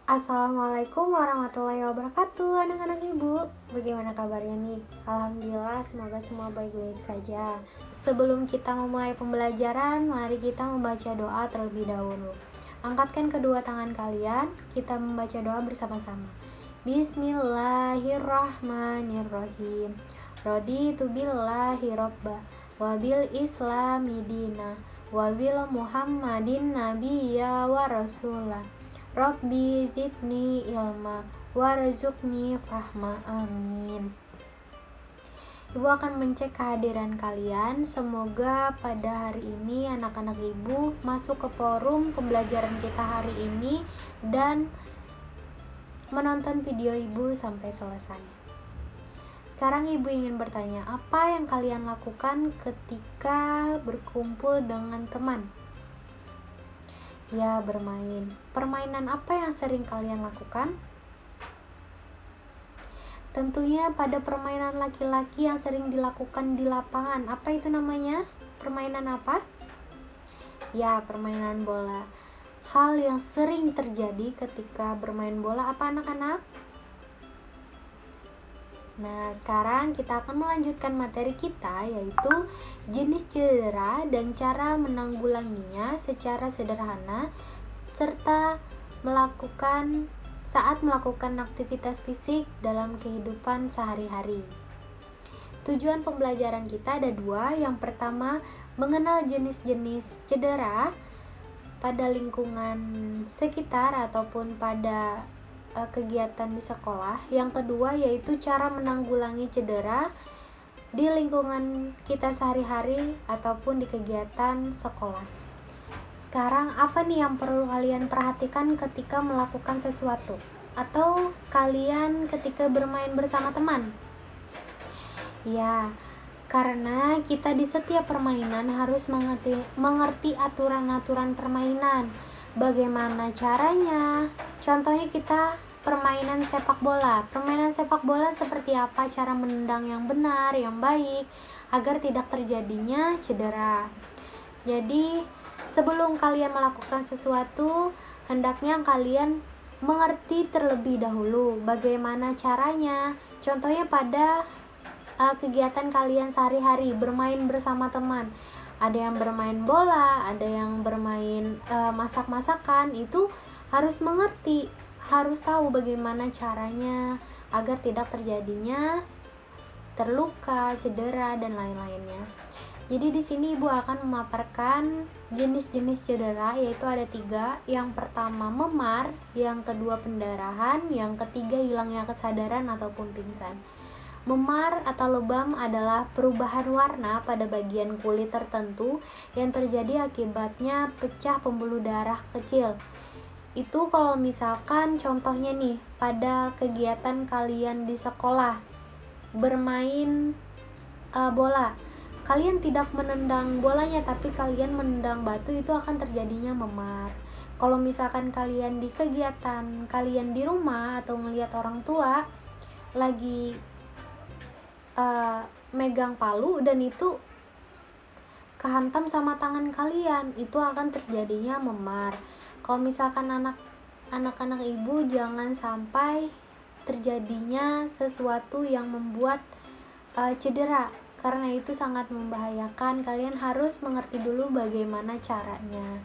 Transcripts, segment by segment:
Assalamualaikum warahmatullahi wabarakatuh, anak-anak ibu. Bagaimana kabarnya nih? Alhamdulillah, semoga semua baik-baik saja. Sebelum kita memulai pembelajaran, mari kita membaca doa terlebih dahulu. Angkatkan kedua tangan kalian, kita membaca doa bersama-sama. Bismillahirrahmanirrahim. Raditu billahi robba, wabil islami dina, wabil muhammadin nabiyya wa rasulah. Rabbi zidni ilma warzuqni fahma, amin. Ibu akan mencek kehadiran kalian. Semoga pada hari ini anak-anak ibu masuk ke forum pembelajaran kita hari ini dan menonton video ibu sampai selesai. Sekarang ibu ingin bertanya, apa yang kalian lakukan ketika berkumpul dengan teman? Ya, bermain. Permainan apa yang sering kalian lakukan? Tentunya pada permainan laki-laki yang sering dilakukan di lapangan. Apa itu namanya? Permainan apa? Ya, permainan bola. Hal yang sering terjadi ketika bermain bola apa, anak-anak? Nah, sekarang kita akan melanjutkan materi kita, yaitu jenis cedera dan cara menanggulanginya secara sederhana, serta saat melakukan aktivitas fisik dalam kehidupan sehari-hari. Tujuan pembelajaran kita ada dua. Yang pertama, mengenal jenis-jenis cedera pada lingkungan sekitar ataupun pada kegiatan di sekolah. Yang kedua yaitu cara menanggulangi cedera di lingkungan kita sehari-hari ataupun di kegiatan sekolah. Sekarang apa nih yang perlu kalian perhatikan ketika melakukan sesuatu atau kalian ketika bermain bersama teman? Ya, karena kita di setiap permainan harus mengerti aturan-aturan permainan. Bagaimana caranya? Contohnya kita permainan sepak bola. Permainan sepak bola seperti apa cara menendang yang benar, yang baik, agar tidak terjadinya cedera. Jadi, sebelum kalian melakukan sesuatu, hendaknya kalian mengerti terlebih dahulu bagaimana caranya. Contohnya pada kegiatan kalian sehari-hari, bermain bersama teman. Ada yang bermain bola, ada yang bermain masak-masakan. Itu harus mengerti, harus tahu bagaimana caranya agar tidak terjadinya terluka, cedera, dan lain-lainnya. Jadi di sini ibu akan memaparkan jenis-jenis cedera, yaitu ada 3. Yang pertama memar, yang kedua pendarahan, yang ketiga hilangnya kesadaran ataupun pingsan. Memar atau lebam adalah perubahan warna pada bagian kulit tertentu yang terjadi akibatnya pecah pembuluh darah kecil. Itu kalau misalkan contohnya nih pada kegiatan kalian di sekolah bermain bola, kalian tidak menendang bolanya tapi kalian menendang batu, itu akan terjadinya memar. Kalau misalkan kalian di kegiatan kalian di rumah atau melihat orang tua lagi megang palu dan itu kehantam sama tangan kalian, itu akan terjadinya memar. Kalau misalkan anak-anak ibu jangan sampai terjadinya sesuatu yang membuat cedera, karena itu sangat membahayakan. Kalian harus mengerti dulu bagaimana caranya.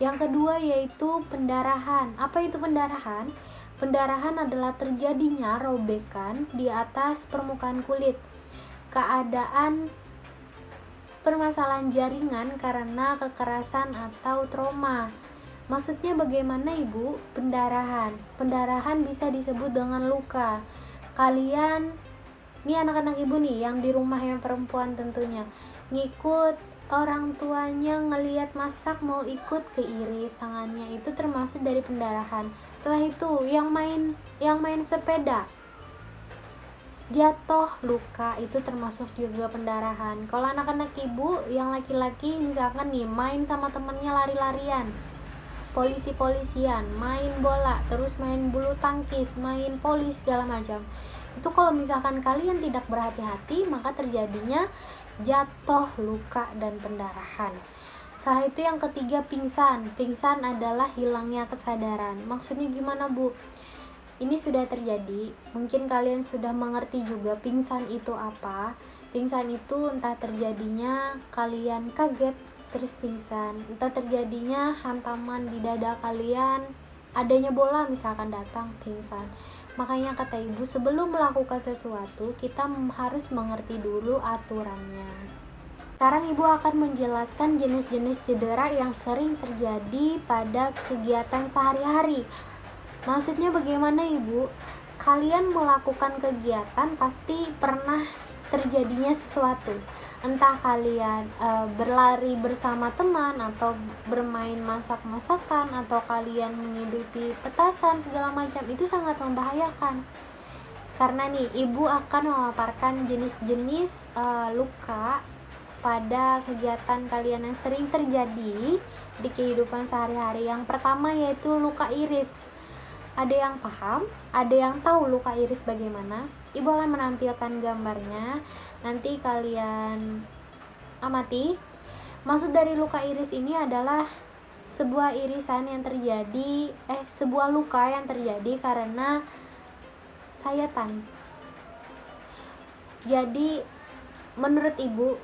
Yang kedua yaitu pendarahan. Apa itu pendarahan? Pendarahan adalah terjadinya robekan di atas permukaan kulit. Keadaan permasalahan jaringan karena kekerasan atau trauma. Maksudnya bagaimana ibu? Pendarahan bisa disebut dengan luka. Kalian, nih anak-anak ibu nih yang di rumah yang perempuan tentunya, ngikut orang tuanya ngelihat masak mau ikut keiris tangannya, itu termasuk dari pendarahan. Setelah itu yang main sepeda jatuh luka, itu termasuk juga pendarahan. Kalau anak-anak ibu yang laki-laki misalkan nih main sama temennya lari-larian, polisi-polisian, main bola, terus main bulu tangkis, main polis segala macam, itu kalau misalkan kalian tidak berhati-hati maka terjadinya jatuh luka dan pendarahan. Setelah itu yang ketiga pingsan. Pingsan adalah hilangnya kesadaran. Maksudnya gimana, Bu? Ini sudah terjadi, mungkin kalian sudah mengerti juga pingsan itu apa. Pingsan itu entah terjadinya kalian kaget terus pingsan, entah terjadinya hantaman di dada kalian, adanya bola misalkan datang, pingsan. Makanya kata ibu, sebelum melakukan sesuatu kita harus mengerti dulu aturannya. Sekarang ibu akan menjelaskan jenis-jenis cedera yang sering terjadi pada kegiatan sehari-hari. Maksudnya bagaimana, Ibu? Kalian melakukan kegiatan pasti pernah terjadinya sesuatu. Entah kalian berlari bersama teman, atau bermain masak-masakan, atau kalian menghidupi petasan, segala macam. Itu sangat membahayakan. Karena nih, Ibu akan memaparkan jenis-jenis luka pada kegiatan kalian yang sering terjadi di kehidupan sehari-hari. Yang pertama yaitu luka iris. Ada yang paham? Ada yang tahu luka iris bagaimana? Ibu akan menampilkan gambarnya. Nanti kalian amati. Maksud dari luka iris ini adalah sebuah irisan yang terjadi, sebuah luka yang terjadi karena sayatan. Jadi menurut ibu,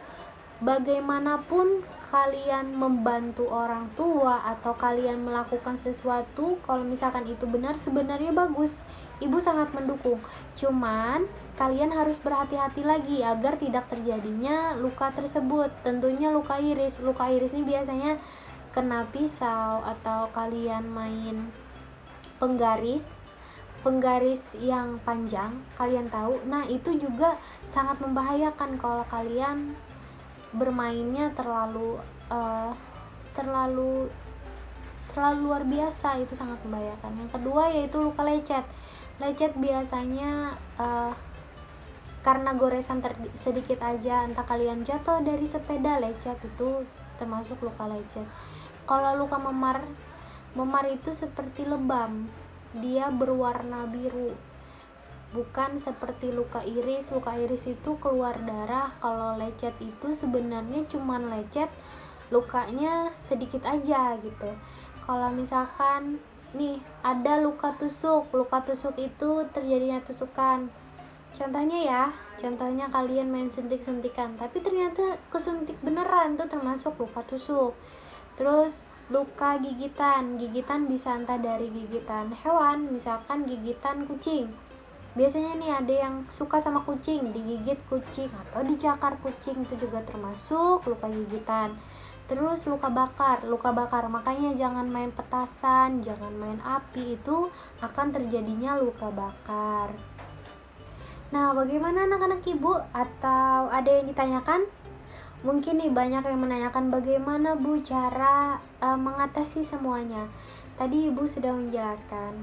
bagaimanapun kalian membantu orang tua atau kalian melakukan sesuatu, kalau misalkan itu benar, sebenarnya bagus, ibu sangat mendukung. Cuman kalian harus berhati-hati lagi agar tidak terjadinya luka tersebut. Tentunya luka iris. Luka iris ini biasanya kena pisau atau kalian main penggaris yang panjang, kalian tahu. Nah, itu juga sangat membahayakan kalau kalian bermainnya terlalu luar biasa, itu sangat membahayakan. Yang kedua yaitu luka lecet. Lecet biasanya karena goresan sedikit aja, entah kalian jatuh dari sepeda, lecet, itu termasuk luka lecet. Kalau luka memar itu seperti lebam, dia berwarna biru, bukan seperti luka iris. Luka iris itu keluar darah. Kalau lecet itu sebenarnya cuman lecet, lukanya sedikit aja gitu. Kalau misalkan nih ada luka tusuk itu terjadinya tusukan. Contohnya kalian main suntik-suntikan, tapi ternyata kesuntik beneran, itu termasuk luka tusuk. Terus luka gigitan bisa entah dari gigitan hewan, misalkan gigitan kucing. Biasanya nih ada yang suka sama kucing, digigit kucing atau dicakar kucing, itu juga termasuk luka gigitan. Terus luka bakar, makanya jangan main petasan, jangan main api, itu akan terjadinya luka bakar. Nah, bagaimana anak-anak ibu? Atau ada yang ditanyakan? Mungkin nih banyak yang menanyakan bagaimana Bu cara mengatasi semuanya. Tadi ibu sudah menjelaskan.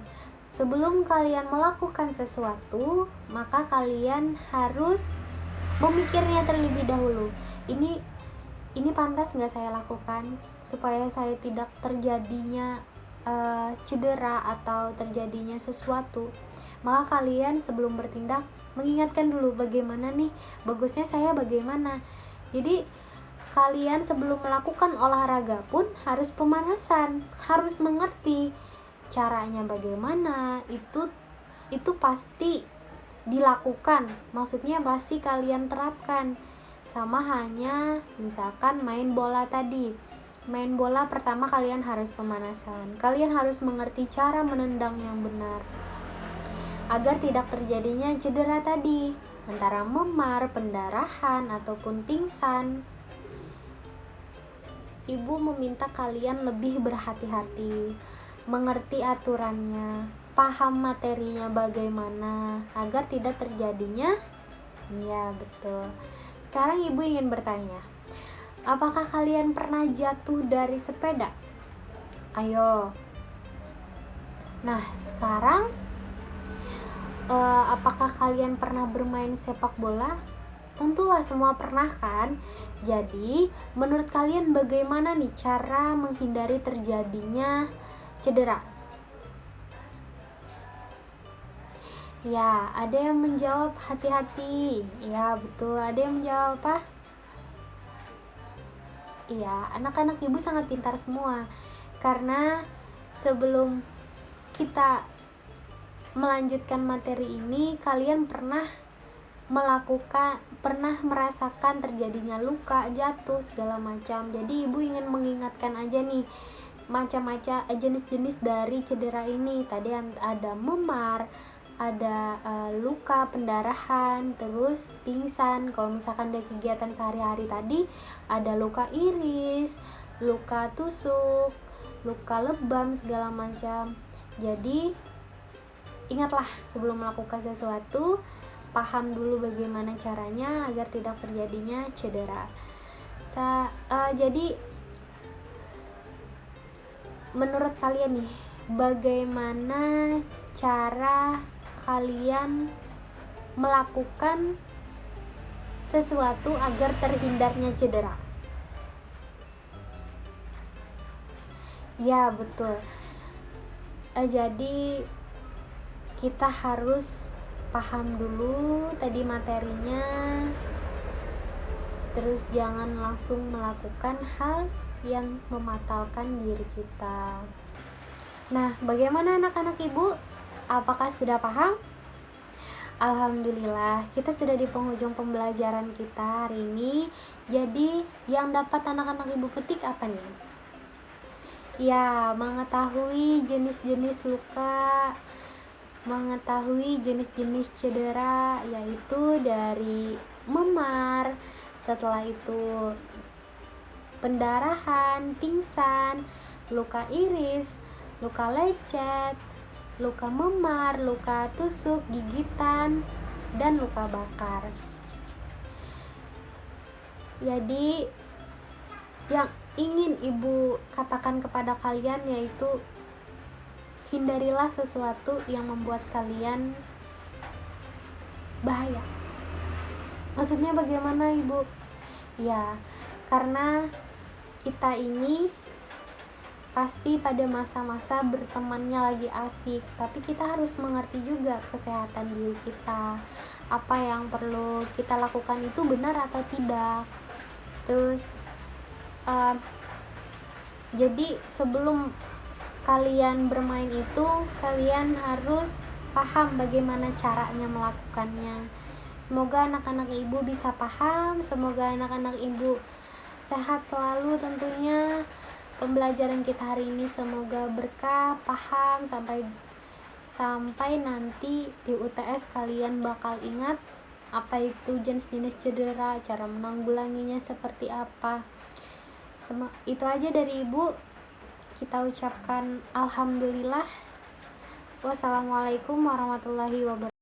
Sebelum kalian melakukan sesuatu, maka kalian harus memikirnya terlebih dahulu. Ini pantas nggak saya lakukan supaya saya tidak terjadinya cedera atau terjadinya sesuatu. Maka kalian sebelum bertindak mengingatkan dulu bagaimana nih, bagusnya saya bagaimana. Jadi kalian sebelum melakukan olahraga pun harus pemanasan, harus mengerti caranya bagaimana. Itu pasti dilakukan, maksudnya pasti kalian terapkan. Sama hanya misalkan main bola tadi, main bola pertama kalian harus pemanasan, kalian harus mengerti cara menendang yang benar agar tidak terjadinya cedera tadi, antara memar, pendarahan, ataupun pingsan. Ibu meminta kalian lebih berhati-hati, mengerti aturannya, paham materinya bagaimana agar tidak terjadinya. Ya, betul. Sekarang ibu ingin bertanya, apakah kalian pernah jatuh dari sepeda? Ayo. Nah, sekarang apakah kalian pernah bermain sepak bola? Tentulah semua pernah kan? Jadi, menurut kalian bagaimana nih cara menghindari terjadinya cedera? Ya, ada yang menjawab hati-hati. Ya, betul. Ada yang menjawab apa? Iya, anak-anak ibu sangat pintar semua. Karena sebelum kita melanjutkan materi ini, kalian pernah merasakan terjadinya luka, jatuh, segala macam. Jadi ibu ingin mengingatkan aja nih macam-macam jenis-jenis dari cedera ini. Tadi ada memar, ada luka, pendarahan, terus pingsan. Kalau misalkan dari kegiatan sehari-hari tadi ada luka iris, luka tusuk, luka lebam, segala macam. Jadi ingatlah, sebelum melakukan sesuatu, paham dulu bagaimana caranya agar tidak terjadinya cedera. Jadi menurut kalian nih, bagaimana cara kalian melakukan sesuatu agar terhindarnya cedera? Ya, betul. Jadi kita harus paham dulu tadi materinya, terus jangan langsung melakukan hal yang mematalkan diri kita. Nah, bagaimana anak-anak ibu? Apakah sudah paham? Alhamdulillah, kita sudah di penghujung pembelajaran kita hari ini. Jadi, yang dapat anak-anak ibu petik apa nih? Ya, mengetahui jenis-jenis luka, mengetahui jenis-jenis cedera, yaitu dari memar, setelah itu pendarahan, pingsan, luka iris, luka lecet, luka memar, luka tusuk, gigitan, dan luka bakar. Jadi yang ingin ibu katakan kepada kalian yaitu hindarilah sesuatu yang membuat kalian bahaya. Maksudnya bagaimana ibu? Ya, karena kita ini pasti pada masa-masa bertemannya lagi asik, tapi kita harus mengerti juga kesehatan diri kita, apa yang perlu kita lakukan itu benar atau tidak. Terus jadi sebelum kalian bermain itu, kalian harus paham bagaimana caranya melakukannya. Semoga anak-anak ibu bisa paham, semoga anak-anak ibu sehat selalu tentunya. Pembelajaran kita hari ini semoga berkah, paham, sampai nanti di UTS kalian bakal ingat apa itu jenis-jenis cedera, cara menanggulanginya seperti apa. Itu aja dari ibu. Kita ucapkan alhamdulillah. Wassalamualaikum warahmatullahi wabarakatuh.